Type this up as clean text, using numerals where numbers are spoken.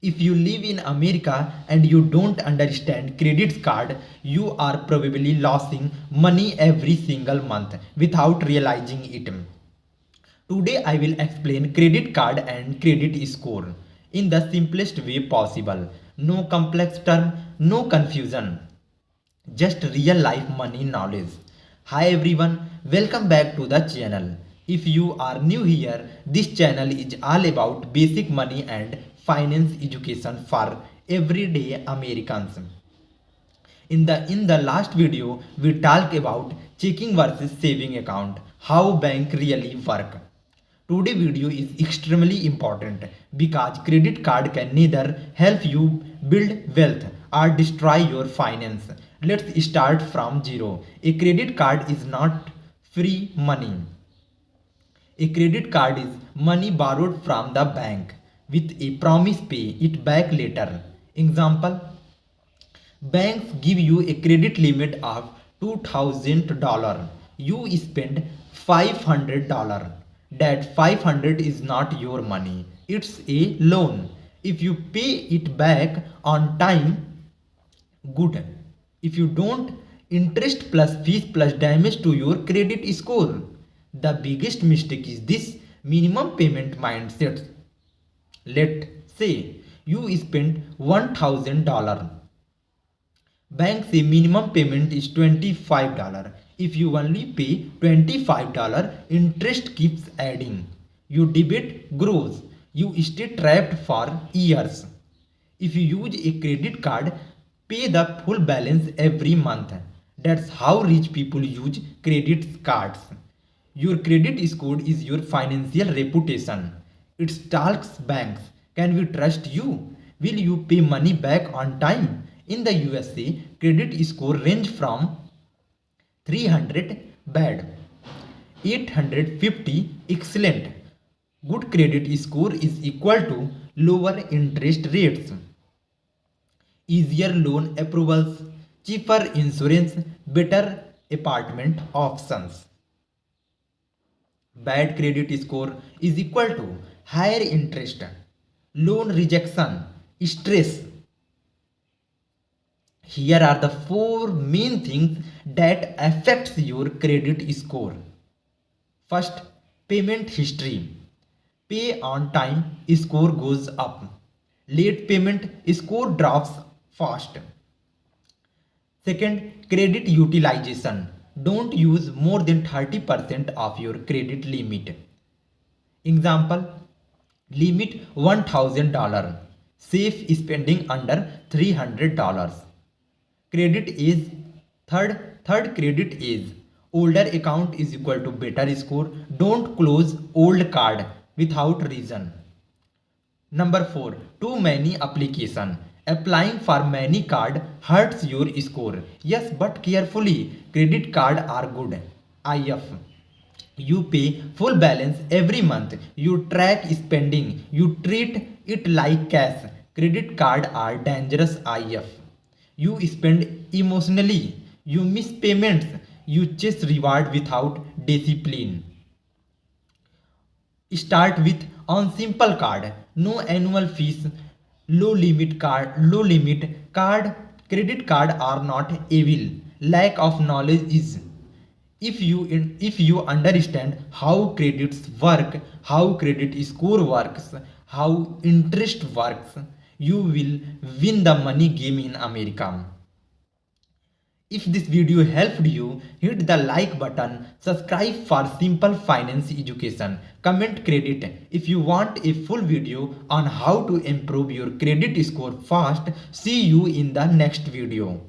If you live in America and you don't understand credit card, you are probably losing money every single month without realizing it. Today I will explain credit card and credit score in the simplest way possible. No complex term, no confusion, just real life money knowledge. Hi everyone, welcome back to the channel. If you are new here, this channel is all about basic money and finance education for everyday Americans. In the last video, we talked about checking versus saving account, how bank really work. Today video is extremely important because credit card can neither help you build wealth or destroy your finance. Let's start from zero. A credit card is not free money. A credit card is money borrowed from the bank with a promise pay it back later. Example: banks give you a credit limit of $2,000. You spend $500. That 500 is not your money. It's a loan. If you pay it back on time, good. If you don't, interest plus fees plus damage to your credit score. The biggest mistake is this minimum payment mindset. Let's say you spend $1,000. Bank say minimum payment is $25. If you only pay $25, interest keeps adding. Your debit grows. You stay trapped for years. If you use a credit card, pay the full balance every month. That's how rich people use credit cards. Your credit score is your financial reputation. It talks banks. Can we trust you? Will you pay money back on time? In the USA, credit score range from 300 bad, 850 excellent. Good credit score is equal to lower interest rates, easier loan approvals, cheaper insurance, better apartment options. Bad credit score is equal to higher interest, loan rejection, stress. Here are the four main things that affects your credit score. First, payment history. Pay on time, score goes up. Late payment, score drops fast. Second, credit utilization. Don't use more than 30% of your credit limit. Example, limit $1,000. Safe spending under $300. Credit is third credit is older account is equal to better score. Don't close old card without reason. Number 4, too many application. Applying for many card hurts your score. Yes, but carefully. Credit card are good. IF. You pay full balance every month. You track spending. You treat it like cash. Credit card are dangerous. IF. You spend emotionally. You miss payments. You chase reward without discipline. Start with on simple card. No annual fees. Low limit card. Credit card are not evil. Lack of knowledge is. If you understand how credits work, how credit score works, how interest works, you will win the money game in America. If this video helped you, hit the like button, subscribe for simple finance education, comment credit. If you want a full video on how to improve your credit score fast, see you in the next video.